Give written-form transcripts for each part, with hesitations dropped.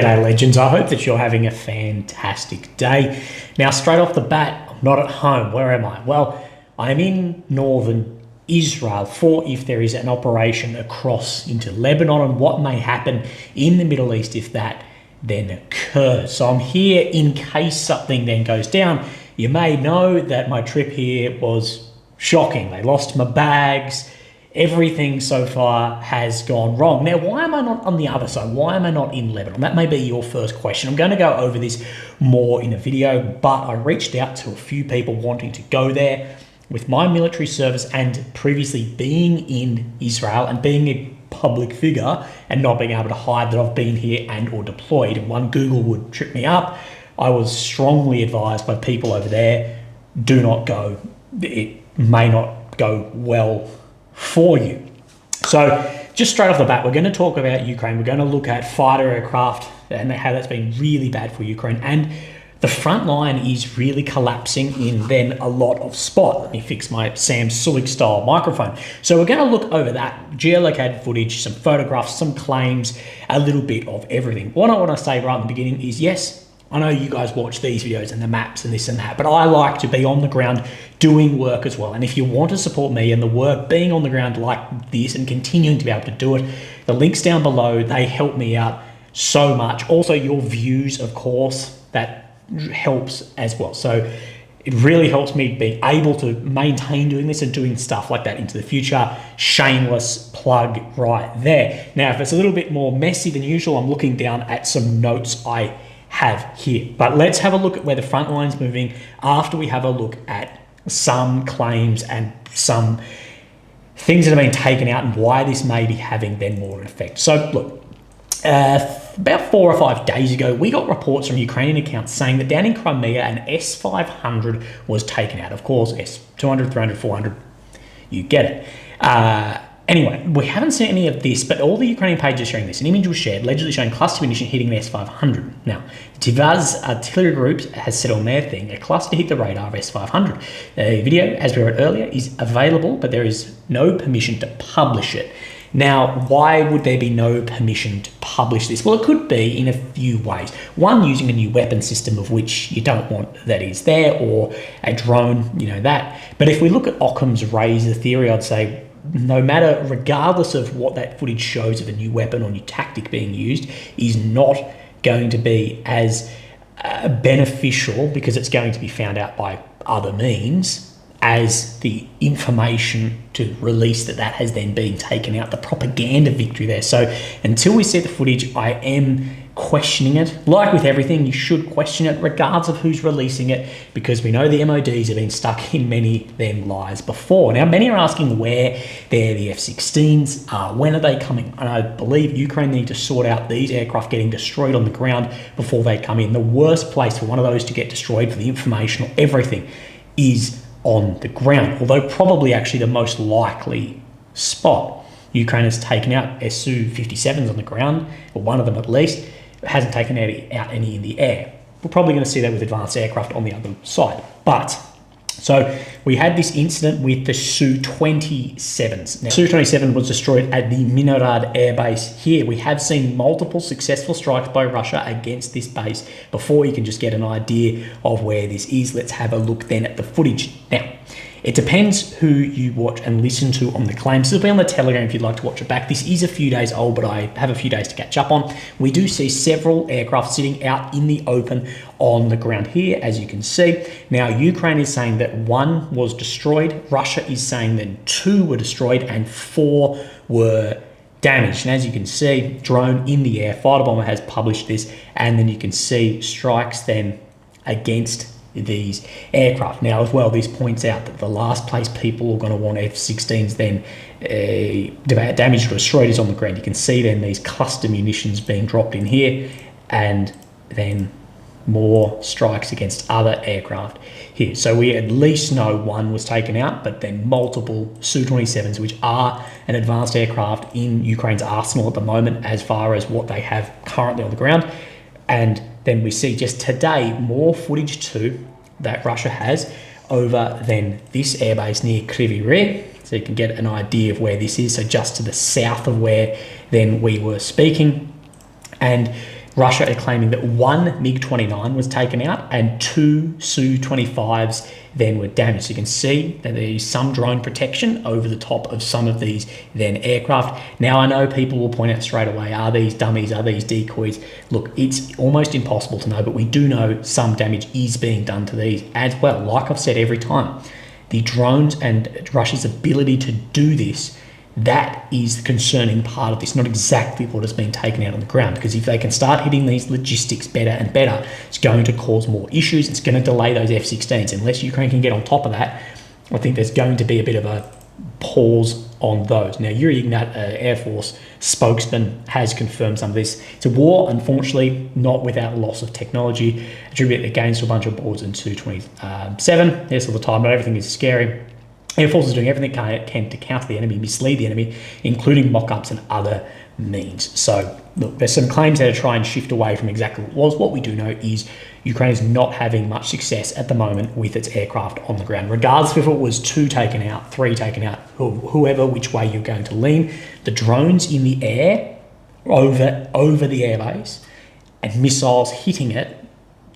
G'day legends, I hope that you're having a fantastic day. Now straight off the bat, I'm not at home. Where am I? Well, I'm in northern Israel for if there is an operation across into Lebanon and what may happen in the Middle East if that then occurs. So I'm here in case something then goes down. You may know that my trip here was shocking. They lost my bags. Everything so far has gone wrong. Now, why am I not on the other side? Why am I not in Lebanon? That may be your first question. I'm going to go over this more in a video, but I reached out to a few people wanting to go there with my military service and previously being in Israel and being a public figure and not being able to hide that I've been here and or deployed. And one Google would trip me up. I was strongly advised by people over there, do not go. It may not go well for you. So just straight off the bat, we're going to talk about Ukraine. We're going to look at fighter aircraft and how that's been really bad for Ukraine. And the front line is really collapsing in then a lot of spot. Let me fix my Sam Sulik style microphone. So we're going to look over that geolocated footage, some photographs, some claims, a little bit of everything. What I want to say right in the beginning is yes, I know you guys watch these videos and the maps and this and that, but I like to be on the ground doing work as well. And if you want to support me and the work being on the ground like this and continuing to be able to do it, the links down below, they help me out so much. Also your views, of course, that helps as well. So it really helps me be able to maintain doing this and doing stuff like that into the future. Shameless plug right there. Now, if it's a little bit more messy than usual, I'm looking down at some notes I have here. But let's have a look at where the front line's moving after we have a look at some claims and some things that have been taken out and why this may be having then more effect. So look, about 4 or 5 days ago, we got reports from Ukrainian accounts saying that down in Crimea, an S-500 was taken out. Of course, S-200, 300, 400, you get it. Anyway, we haven't seen any of this, but all the Ukrainian pages are sharing this. An image was shared, allegedly showing cluster munition hitting the S-500. Now, Tivaz Artillery Group has said on their thing, a cluster hit the radar of S-500. The video, as we read earlier, is available, but there is no permission to publish it. Now, why would there be no permission to publish this? Well, it could be in a few ways. One, using a new weapon system of which you don't want that is there, or a drone, you know that. But if we look at Occam's razor theory, I'd say, no matter, regardless of what that footage shows of a new weapon or new tactic being used, is not going to be as beneficial because it's going to be found out by other means as the information to release that has then been taken out, the propaganda victory there. So until we see the footage, I am questioning it. Like with everything, you should question it regardless of who's releasing it, because we know the MODs have been stuck in many them lies before. Now, many are asking where they're the F-16s are, when are they coming? And I believe Ukraine need to sort out these aircraft getting destroyed on the ground before they come in. The worst place for one of those to get destroyed for the information or everything is on the ground, although probably actually the most likely spot. Ukraine has taken out Su-57s on the ground, or one of them at least. It hasn't taken out any in the air. We're probably going to see that with advanced aircraft on the other side. But, so we had this incident with the Su-27s. Now, Su-27 was destroyed at the Minorad Air Base here. We have seen multiple successful strikes by Russia against this base. Before you can just get an idea of where this is, let's have a look then at the footage. Now, it depends who you watch and listen to on the claims. This will be on the Telegram if you'd like to watch it back. This is a few days old, but I have a few days to catch up on. We do see several aircraft sitting out in the open on the ground here, as you can see. Now, Ukraine is saying that 1 was destroyed. Russia is saying that 2 were destroyed and 4 were damaged. And as you can see, drone in the air, fighter bomber has published this, and then you can see strikes then against these aircraft. Now as well, this points out that the last place people are going to want F-16s then damaged or destroyed is on the ground. You can see then these cluster munitions being dropped in here, and then more strikes against other aircraft here. So we at least know 1 was taken out, but then multiple Su-27s, which are an advanced aircraft in Ukraine's arsenal at the moment as far as what they have currently on the ground. And then we see just today more footage too that Russia has over then this airbase near Kryvyi Rih. So you can get an idea of where this is. So just to the south of where then we were speaking. And Russia are claiming that one MiG-29 was taken out and two Su-25s then were damaged. So you can see that there is some drone protection over the top of some of these then aircraft. Now, I know people will point out straight away, are these dummies, are these decoys? Look, it's almost impossible to know, but we do know some damage is being done to these as well. Like I've said every time, the drones and Russia's ability to do this, that is the concerning part of this, not exactly what has been taken out on the ground. Because if they can start hitting these logistics better and better, it's going to cause more issues. It's going to delay those F-16s. Unless Ukraine can get on top of that, I think there's going to be a bit of a pause on those. Now, Yuri Ignat, Air Force spokesman, has confirmed some of this. It's a war, unfortunately, not without loss of technology. Attribute the gains to a bunch of boards in 227. Yes, all the time, but everything is scary. Air Force is doing everything it can to counter the enemy, mislead the enemy, including mock-ups and other means. So, look, there's some claims there to try and shift away from exactly what it was. What we do know is Ukraine is not having much success at the moment with its aircraft on the ground. Regardless if it was 2 taken out, 3 taken out, whoever, which way you're going to lean, the drones in the air, over the airbase, and missiles hitting it,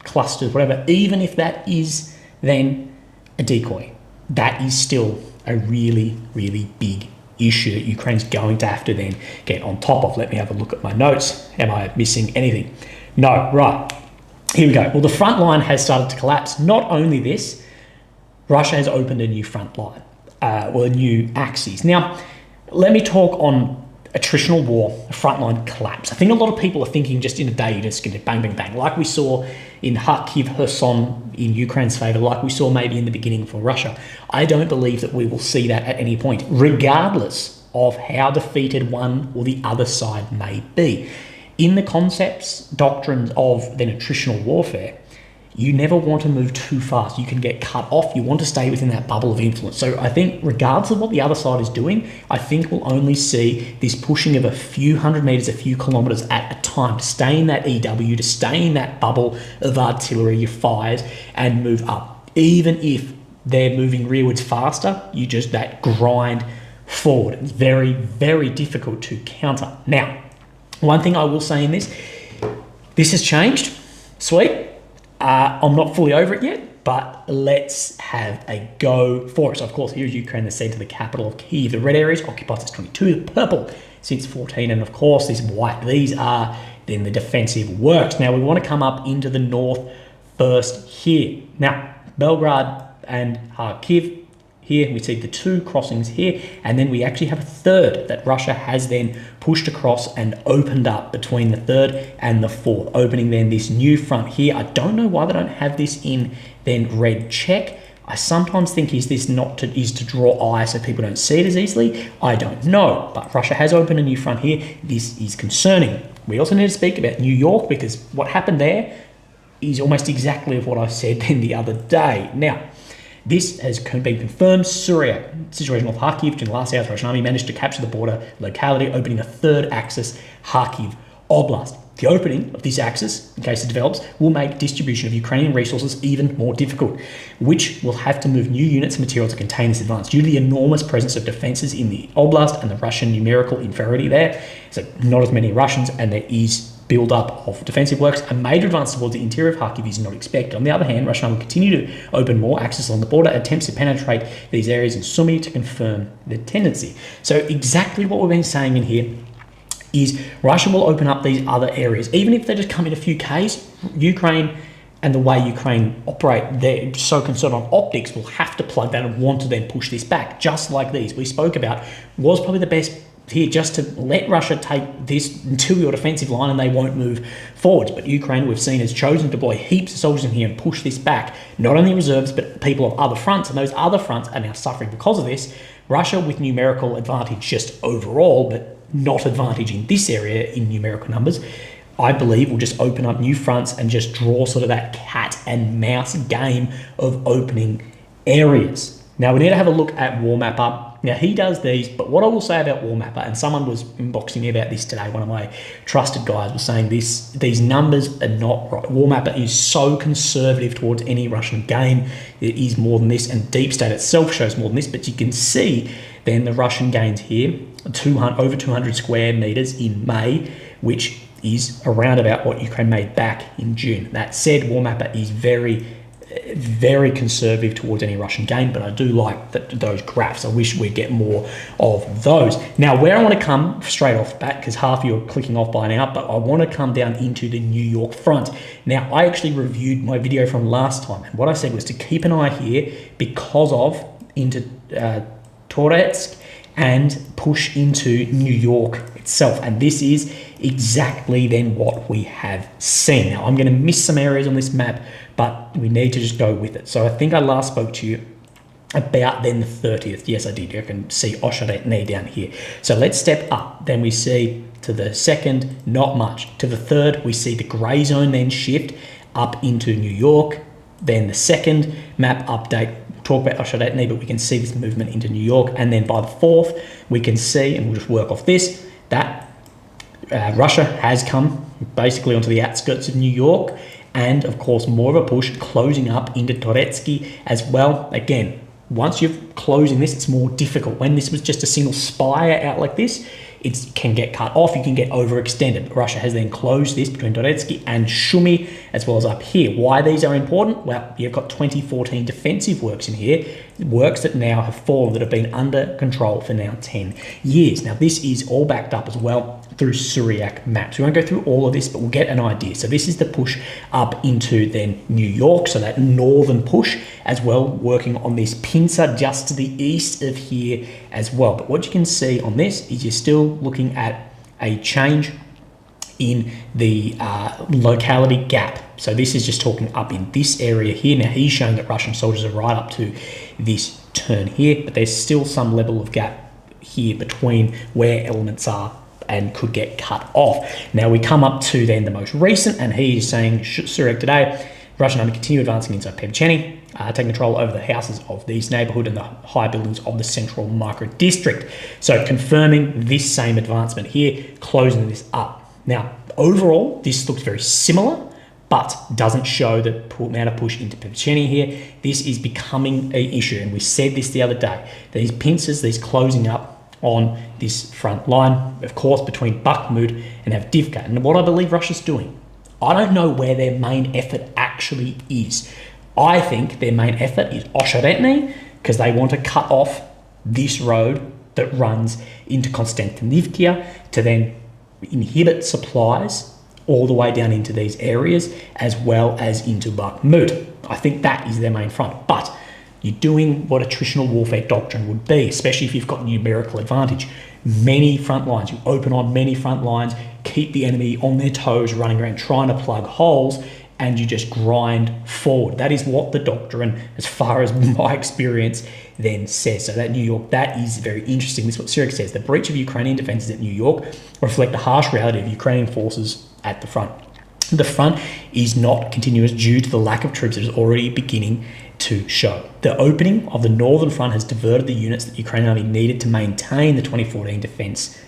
clusters, whatever, even if that is then a decoy, that is still a really, really big issue that Ukraine's going to have to then get on top of. Let me have a look at my notes. Am I missing anything? No, right. Here we go. Well, the front line has started to collapse. Not only this, Russia has opened a new front line, a new axis. Now, let me talk on attritional war, a frontline collapse. I think a lot of people are thinking just in a day, you're just going to bang, bang, bang, like we saw in Kharkiv, Kherson, in Ukraine's favor, like we saw maybe in the beginning for Russia. I don't believe that we will see that at any point, regardless of how defeated one or the other side may be. In the concepts, doctrines of then attritional warfare, you never want to move too fast. You can get cut off. You want to stay within that bubble of influence. So I think regardless of what the other side is doing, I think we'll only see this pushing of a few hundred meters, a few kilometers at a time to stay in that EW, to stay in that bubble of artillery, your fires, and move up. Even if they're moving rearwards faster, you just that grind forward. It's very, very difficult to counter. Now, one thing I will say in this has changed. Sweet. I'm not fully over it yet, but let's have a go for it. So, of course, here's Ukraine, the centre, the capital of Kyiv. The red areas occupied since 22, the purple since 14, and of course, this white. These are then the defensive works. Now, we want to come up into the north first here. Now, Belgrade and Kharkiv. Here we see the 2 crossings here, and then we actually have a third that Russia has then pushed across and opened up between the 3rd and the 4th, opening then this new front here. I don't know why they don't have this in then red check. I sometimes think is to draw eye so people don't see it as easily. I don't know, but Russia has opened a new front here. This is concerning. We also need to speak about New York, because what happened there is almost exactly of what I said then the other day. Now, this has been confirmed. Syria, situation of Kharkiv, during the last hours, the Russian army managed to capture the border locality, opening a 3rd axis, Kharkiv Oblast. The opening of this axis, in case it develops, will make distribution of Ukrainian resources even more difficult, which will have to move new units and material to contain this advance. Due to the enormous presence of defences in the Oblast and the Russian numerical inferiority there, so not as many Russians, and there is build-up of defensive works, a major advance towards the interior of Kharkiv is not expected. On the other hand, Russia will continue to open more access on the border, attempts to penetrate these areas in Sumy to confirm the tendency. So exactly what we've been saying in here is Russia will open up these other areas. Even if they just come in a few Ks, Ukraine and the way Ukraine operate, they're so concerned on optics, will have to plug that and want to then push this back, just like these we spoke about, was probably the best here, just to let Russia take this until your defensive line and they won't move forwards. But Ukraine, we've seen, has chosen to deploy heaps of soldiers in here and push this back, not only reserves, but people of other fronts, and those other fronts are now suffering because of this. Russia with numerical advantage just overall, but not advantage in this area in numerical numbers, I believe will just open up new fronts and just draw sort of that cat and mouse game of opening areas. Now, we need to have a look at WarMapper. Now, he does these, but what I will say about WarMapper, and someone was inboxing me about this today, one of my trusted guys was saying these numbers are not right. WarMapper is so conservative towards any Russian game. It is more than this, and Deep State itself shows more than this, but you can see then the Russian gains here, over 200 square meters in May, which is around about what Ukraine made back in June. That said, War Mapper is very conservative towards any Russian gain, but I do like those graphs. I wish we'd get more of those. Now, where I want to come straight off the bat, because half of you are clicking off by now, but I want to come down into the New York front. Now, I actually reviewed my video from last time, and what I said was to keep an eye here because of into Toretsk and push into New York itself. And this is exactly then what we have seen. Now, I'm going to miss some areas on this map, but we need to just go with it. So I think I last spoke to you about then the 30th. Yes, I did. You can see Osheretny down here. So let's step up. Then we see to the 2nd, not much. To the 3rd, we see the grey zone then shift up into New York. Then the 2nd map update, we'll talk about Osheretny, but we can see this movement into New York. And then by the 4th, we can see, and we'll just work off this, that Russia has come basically onto the outskirts of New York, and of course more of a push closing up into Toretsk as well. Again, once you're closing this, it's more difficult. When this was just a single spire out like this, it can get cut off, you can get overextended. But Russia has then closed this between Toretsk and Sumy, as well as up here. Why these are important? Well, you've got 2014 defensive works in here, works that now have fallen, that have been under control for now 10 years. Now, this is all backed up as well through Syriac maps. We won't go through all of this, but we'll get an idea. So this is the push up into then New York, so that northern push as well, working on this pincer just to the east of here as well. But what you can see on this is you're still looking at a change in the locality gap. So this is just talking up in this area here. Now he's showing that Russian soldiers are right up to this turn here, but there's still some level of gap here between where elements are and could get cut off. Now we come up to then the most recent, and he is saying, Surik today, Russian army continue advancing inside Pevcheny, taking control over the houses of this neighborhood and the high buildings of the central micro district. So confirming this same advancement here, closing this up. Now, overall, this looks very similar, but doesn't show the amount of push into Pevcheny here. This is becoming an issue, and we said this the other day. These pincers, these closing up on this front line, of course, between Bakhmut and Avdiivka. And what I believe Russia's doing, I don't know where their main effort actually is. I think their main effort is Osheretny, because they want to cut off this road that runs into Konstantinivka to then inhibit supplies all the way down into these areas, as well as into Bakhmut. I think that is their main front. But you're doing what attritional warfare doctrine would be, especially if you've got numerical advantage. Many front lines, you open on many front lines, keep the enemy on their toes, running around trying to plug holes, and you just grind forward. That is what the doctrine, as far as my experience, then says. So that New York, that is very interesting. This is what Syriac says. The breach of Ukrainian defenses at New York reflect the harsh reality of Ukrainian forces at the front. The front is not continuous due to the lack of troops that is already beginning to show. The opening of the northern front has diverted the units that the Ukrainian army needed to maintain the 2014 defensive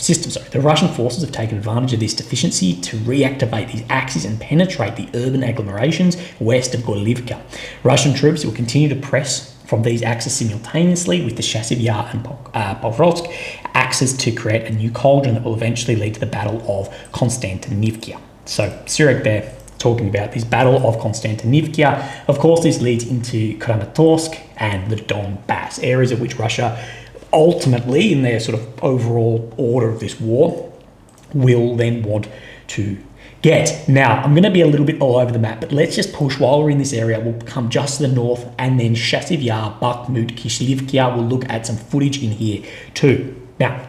system. Sorry. The Russian forces have taken advantage of this deficiency to reactivate these axes and penetrate the urban agglomerations west of Gorlivka. Russian troops will continue to press from these axes simultaneously with the Chasiv Yar and Pokrovsk axes to create a new cauldron that will eventually lead to the Battle of Konstantinivka. So Syriac there talking about this Battle of Konstantinivka. Of course, this leads into Kramatorsk and the Donbass, areas of which Russia ultimately, in their sort of overall order of this war, will then want to get. Now, I'm going to be a little bit all over the map, but let's just push while we're in this area. We'll come just to the north, and then Chasiv Yar, Bakhmut, Kishlivka. We'll look at some footage in here too. Now,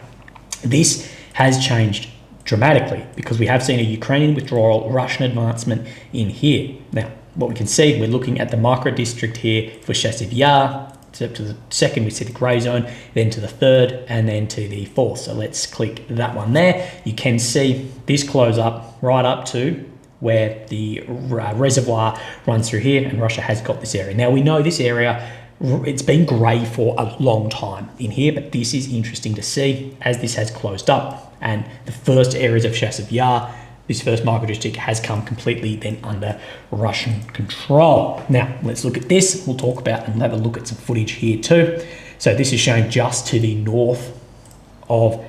this has changed dramatically because we have seen a Ukrainian withdrawal, Russian advancement in here. Now, what we can see, we're looking at the micro district here for Chasiv Yar. So to the second, we see the grey zone, then to the third, and then to the fourth. So let's click that one there. You can see this close up right up to where the reservoir runs through here, and Russia has got this area. Now, we know this area, it's been grey for a long time in here, but this is interesting to see as this has closed up. And the first areas of Chasiv Yar, this first micro district has come completely then under Russian control. Now, let's look at this. We'll talk about and have a look at some footage here too. So this is showing just to the north of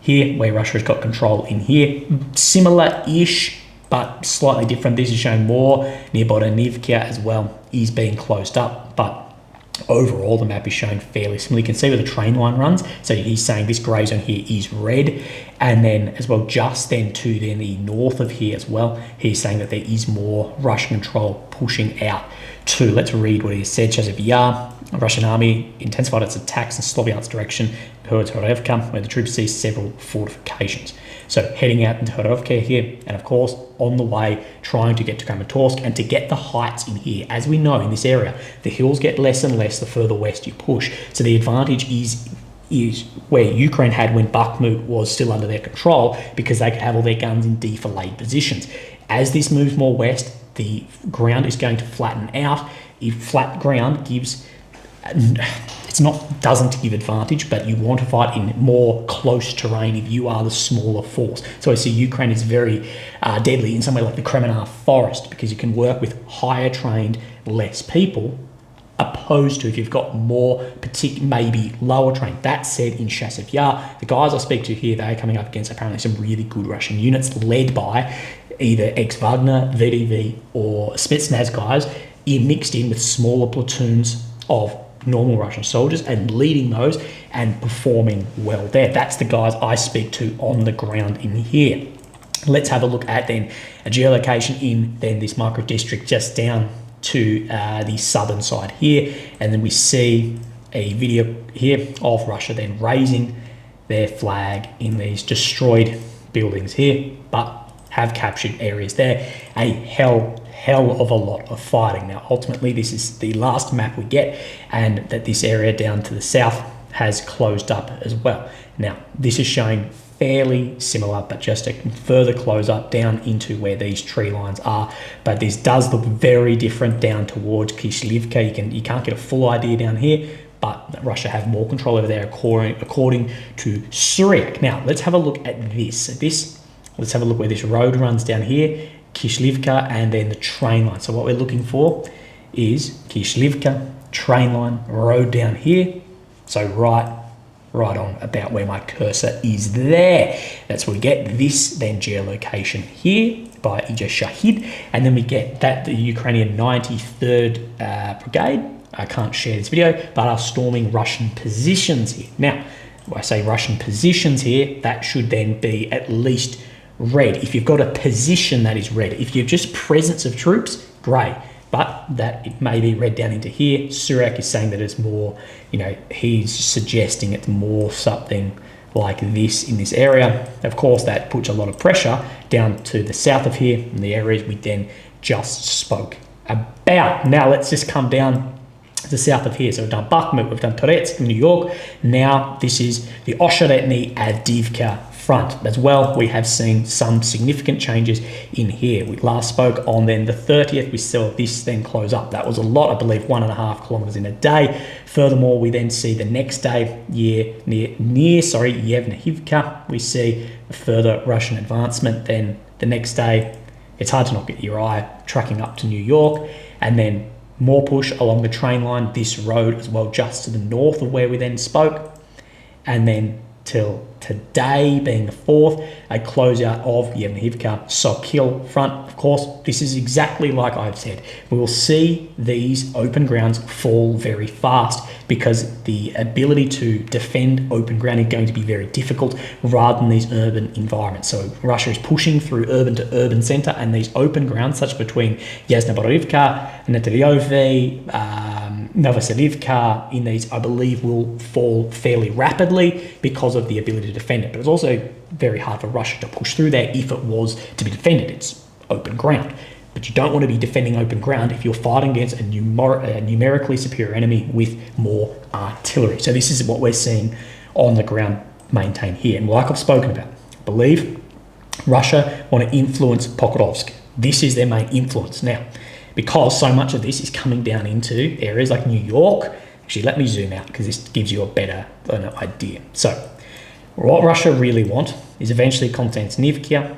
here, where Russia has got control in here. Similar-ish, but slightly different. This is showing more near Borodnivka as well, is being closed up, but overall the map is showing fairly similar. You can see where the train line runs, so he's saying this grey zone here is red, and then as well just then to then the north of here as well, he's saying that there is more Russian control pushing out to, let's read what he said. Chasiv Yar, Russian army intensified its attacks in Sloviansk direction towards Horovka, where the troops seized several fortifications. So heading out into Horovka here, and of course on the way trying to get to Kramatorsk and to get the heights in here. As we know in this area, the hills get less and less the further west you push. So the advantage is where Ukraine had when Bakhmut was still under their control, because they could have all their guns in defilade positions. As this moves more west, the ground is going to flatten out. If flat ground gives, doesn't give advantage, but you want to fight in more close terrain if you are the smaller force. So I see Ukraine is very deadly in somewhere like the Kremenar Forest, because you can work with higher trained, less people, opposed to if you've got more maybe lower trained. That said, in Chasiv Yar, the guys I speak to here, they're coming up against apparently some really good Russian units led by either ex-Wagner, VDV, or Spetsnaz guys, mixed in with smaller platoons of normal Russian soldiers and leading those and performing well there. That's the guys I speak to on the ground in here. Let's have a look at then a geolocation in then this micro district just down to the southern side here, and then we see a video here of Russia then raising their flag in these destroyed buildings here, but have captured areas there. A hell of a lot of fighting. Now ultimately this is the last map we get, and that this area down to the south has closed up as well. Now this is showing fairly similar, but just a further close up down into where these tree lines are. But this does look very different down towards Kishlivka. You can't get a full idea down here, but Russia have more control over there according to Suryak. Now let's have a look at this. Let's have a look where this road runs down here, Kishlivka, and then the train line. So what we're looking for is Kishlivka, train line, road down here. So right on about where my cursor is there. That's where we get this then geolocation here by Ija Shahid, and then we get that the Ukrainian 93rd Brigade, I can't share this video, but are storming Russian positions here. Now, when I say Russian positions here, that should then be at least red. If you've got a position that is red, if you're just presence of troops, grey. But that it may be red down into here. Suryak is saying that it's more, he's suggesting it's more something like this in this area. Of course, that puts a lot of pressure down to the south of here in the areas we then just spoke about. Now let's just come down to the south of here. So we've done Bakhmut, we've done Toretsk, New York. Now this is the Osheretny Avdiivka front as well. We have seen some significant changes in here. We last spoke on then the 30th. We saw this then close up. That was a lot, I believe, 1.5 kilometers in a day. Furthermore, we then see the next day near Yevnihivka, we see a further Russian advancement. Then the next day, it's hard to not get your eye tracking up to New York, and then more push along the train line, this road as well, just to the north of where we then spoke, and then till today being the 4th, a closeout of Yevnihivka Sokil front. Of course, this is exactly like I've said. We will see these open grounds fall very fast because the ability to defend open ground is going to be very difficult rather than these urban environments. So Russia is pushing through urban to urban center, and these open grounds, such between Yasna-Borodivka, Neteryove, Novoselivka, in these, I believe, will fall fairly rapidly because of the ability to defend it. But it's also very hard for Russia to push through there if it was to be defended. It's open ground. But you don't want to be defending open ground if you're fighting against a numerically superior enemy with more artillery. So this is what we're seeing on the ground maintained here. And like I've spoken about, I believe Russia want to influence Pokrovsk. This is their main influence. Now, because so much of this is coming down into areas like New York. Actually, let me zoom out because this gives you a better idea. So what Russia really want is eventually Konstantinivka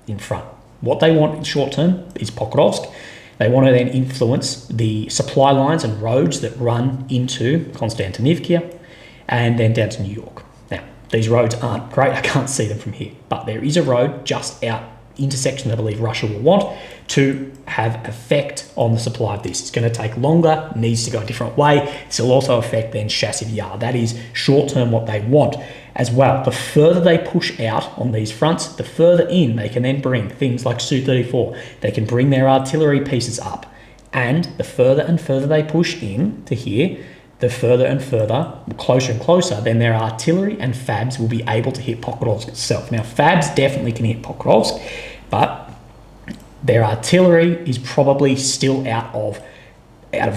in front. What they want in short term is Pokrovsk. They want to then influence the supply lines and roads that run into Konstantinivka and then down to New York. Now, these roads aren't great. I can't see them from here, but there is a road just out intersection that I believe Russia will want to have effect on the supply of this. It's going to take longer, needs to go a different way. This will also affect then Chassiv Yar. That is short-term what they want as well. The further they push out on these fronts, the further in they can then bring things like Su-34. They can bring their artillery pieces up. And the further and further they push in to here, the further and further, closer and closer, then their artillery and FABs will be able to hit Pokrovsk itself. Now, FABs definitely can hit Pokrovsk, but their artillery is probably still out of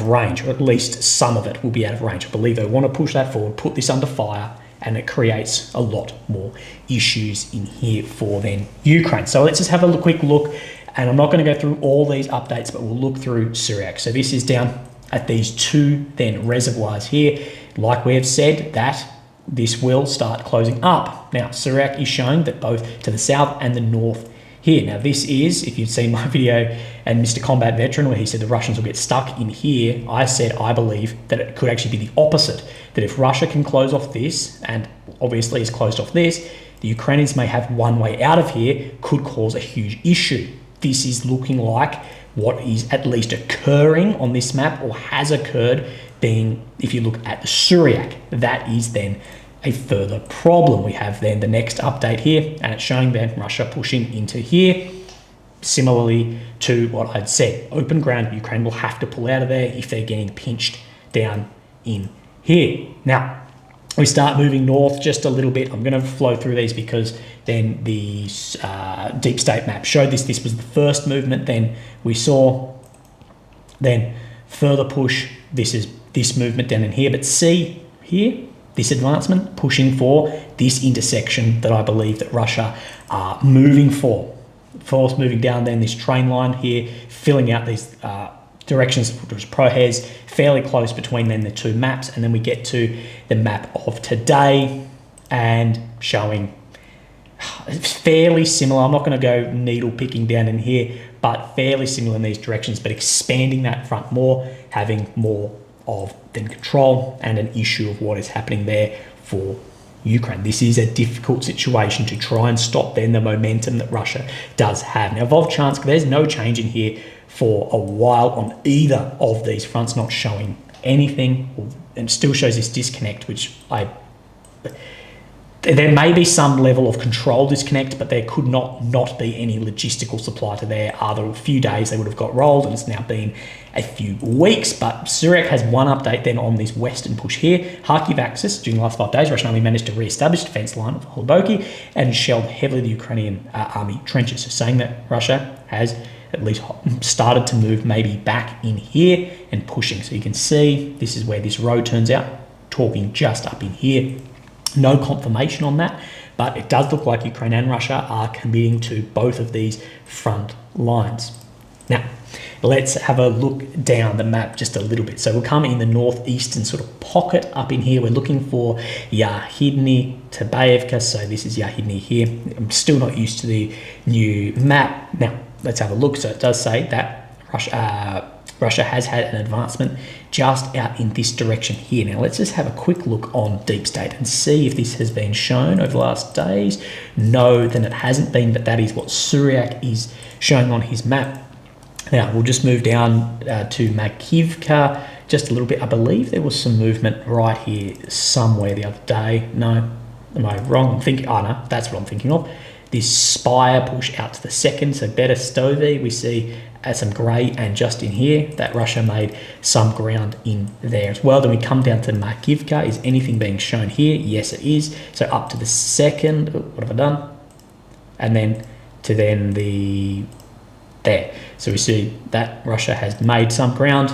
range, or at least some of it will be out of range. I believe they want to push that forward, put this under fire, and it creates a lot more issues in here for then Ukraine. So let's just have a quick look, and I'm not going to go through all these updates, but we'll look through Syriac. So this is down at these two then reservoirs here. Like we have said, that this will start closing up. Now, Syriac is showing that both to the south and the north here. Now, this is, if you've seen my video and Mr. Combat Veteran, where he said the Russians will get stuck in here, I said I believe that it could actually be the opposite, that if Russia can close off this, and obviously has closed off this, the Ukrainians may have one way out of here, could cause a huge issue. This is looking like what is at least occurring on this map, or has occurred, being, if you look at the Syriac, that is then a further problem. We have then the next update here, and it's showing then Russia pushing into here. Similarly to what I'd said, open ground, Ukraine will have to pull out of there if they're getting pinched down in here. Now, we start moving north just a little bit. I'm going to flow through these because then the deep state map showed this. This was the first movement. Then we saw then further push. This is this movement down in here. But see here, this advancement pushing for this intersection that I believe that Russia are moving for. Force moving down then this train line here, filling out these directions, which Prohez, fairly close between then the two maps, and then we get to the map of today and showing fairly similar. I'm not going to go needle picking down in here, but fairly similar in these directions, but expanding that front more, having more of then control and an issue of what is happening there for Ukraine. This is a difficult situation to try and stop then the momentum that Russia does have. Now, Volchansk, there's no change in here for a while on either of these fronts, not showing anything, and still shows this disconnect, which there may be some level of control disconnect, but there could not be any logistical supply to there. After a few days, they would have got rolled, and it's now been a few weeks. But Syriac has one update then on this western push here. Kharkiv axis, during the last 5 days, Russian army managed to re-establish defense line of Holoboki and shelled heavily the Ukrainian army trenches. So saying that Russia has at least started to move maybe back in here and pushing. So you can see this is where this road turns out, talking just up in here. No confirmation on that, but it does look like Ukraine and Russia are committing to both of these front lines. Now, let's have a look down the map just a little bit. So we'll come in the northeastern sort of pocket up in here. We're looking for Yahidny Tabayevka. So this is Yahidny here. I'm still not used to the new map. Now, let's have a look. So it does say that Russia has had an advancement just out in this direction here. Now, let's just have a quick look on Deep State and see if this has been shown over the last days. No, then it hasn't been, but that is what Syriac is showing on his map. Now, we'll just move down to Makivka just a little bit. I believe there was some movement right here somewhere the other day. No, am I wrong? I'm thinking, oh no, that's what I'm thinking of. This Spire push out to the second, so better Stovey. We see some grey, and just in here that Russia made some ground in there as well. Then we come down to Makivka. Is anything being shown here? Yes, it is. So up to the second. Oh, what have I done? And then to then the there. So we see that Russia has made some ground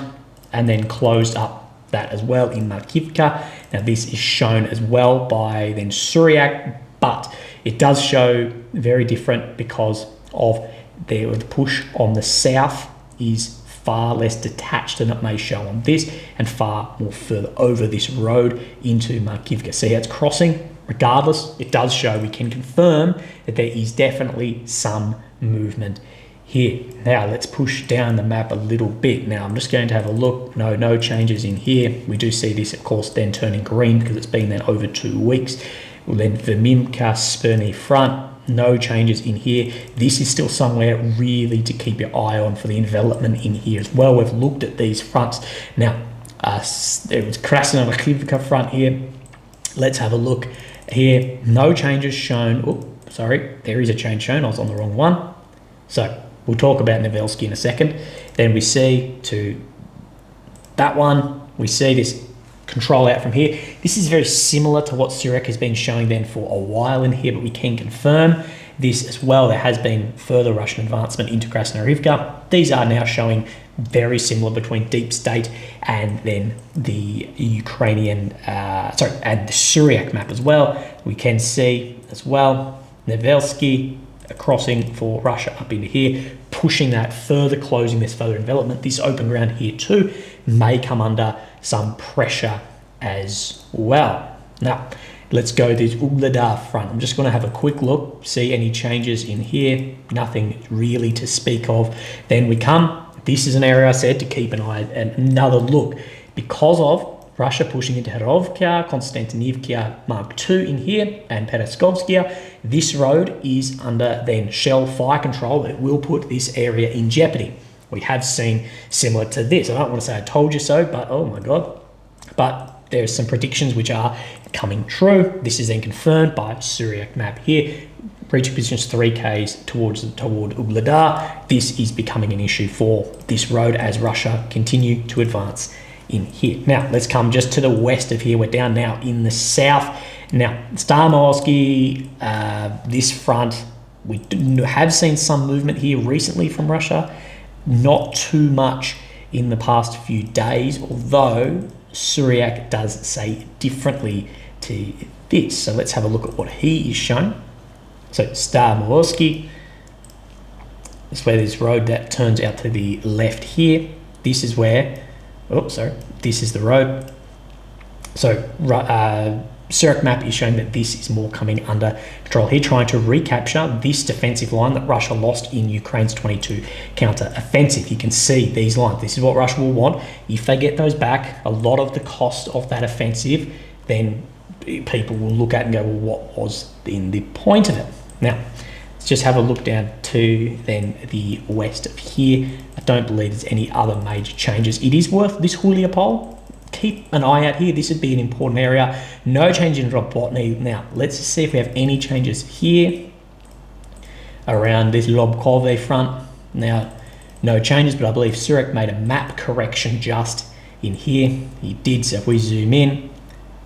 and then closed up that as well in Makivka. Now this is shown as well by then Syriac, but it does show very different because of the push on the south is far less detached than it may show on this, and far more further over this road into Makivka. See how it's crossing? Regardless, it does show, we can confirm that there is definitely some movement here. Now let's push down the map a little bit. Now I'm just going to have a look. No changes in here. We do see this, of course, then turning green because it's been then over 2 weeks. Then Vermimka Spurny front, no changes in here. This is still somewhere really to keep your eye on for the envelopment in here as well. We've looked at these fronts. Now, there was Krasnoyarsk front here. Let's have a look here. No changes shown. Oh, sorry, there is a change shown. I was on the wrong one. So we'll talk about Nevelsky in a second. Then we see to that one, we see this control out from here. This is very similar to what Surak has been showing then for a while in here, but we can confirm this as well. There has been further Russian advancement into Krasnoyarsk. These are now showing very similar between Deep State and then the Ukrainian, and the Surak map as well. We can see as well Nevelsky, a crossing for Russia up into here, pushing that further, closing this further envelopment. This open ground here too may come under some pressure as well. Now, let's go to this Ugledar front. I'm just going to have a quick look, see any changes in here. Nothing really to speak of. Then we come, this is an area I said to keep an eye and another look because of Russia pushing into Herovka, Konstantinivka Mark II in here, and Pereskovskia. This road is under then shell fire control that will put this area in jeopardy. We have seen similar to this. I don't want to say I told you so, but oh my God. But there's some predictions which are coming true. This is then confirmed by Surak map here. Reaching positions 3Ks toward Ugledar. This is becoming an issue for this road as Russia continue to advance in here. Now, let's come just to the west of here. We're down now in the south. Now, Staromorsky, this front, we have seen some movement here recently from Russia. Not too much in the past few days, although Surak does say differently to this. So let's have a look at what he is shown. So Staromorsky, that's where this road that turns out to the left here. This is where, oh, sorry, this is the road. So Surak map is showing that this is more coming under control here, trying to recapture this defensive line that Russia lost in Ukraine's 22 counter-offensive. You can see these lines. This is what Russia will want. If they get those back, a lot of the cost of that offensive, then people will look at and go, well, what was in the point of it? Now, let's just have a look down to then the west of here. I don't believe there's any other major changes. It is worth this Huliopol. Keep an eye out here. This would be an important area. No change in Robotny. Now, let's see if we have any changes here around this Lobkove front. Now, no changes, but I believe Surak made a map correction just in here. He did, so if we zoom in,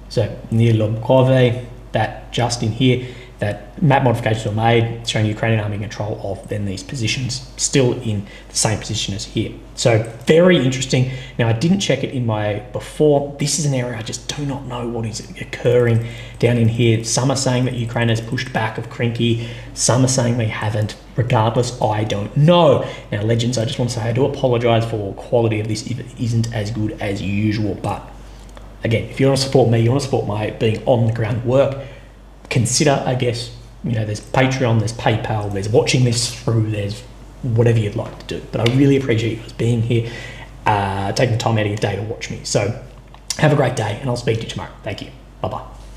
so near Lobkove, that just in here, that map modifications were made, showing Ukrainian army control of then these positions, still in the same position as here. So very interesting. Now, I didn't check it in my before. This is an area I just do not know what is occurring down in here. Some are saying that Ukraine has pushed back of Krinky. Some are saying they haven't. Regardless, I don't know. Now, legends, I just want to say I do apologize for quality of this if it isn't as good as usual. But again, if you want to support me, you want to support my being on the ground work, consider, I guess, you know, there's Patreon, there's PayPal, there's watching this through, there's whatever you'd like to do. But I really appreciate you guys being here, taking the time out of your day to watch me. So have a great day, and I'll speak to you tomorrow. Thank you. Bye-bye.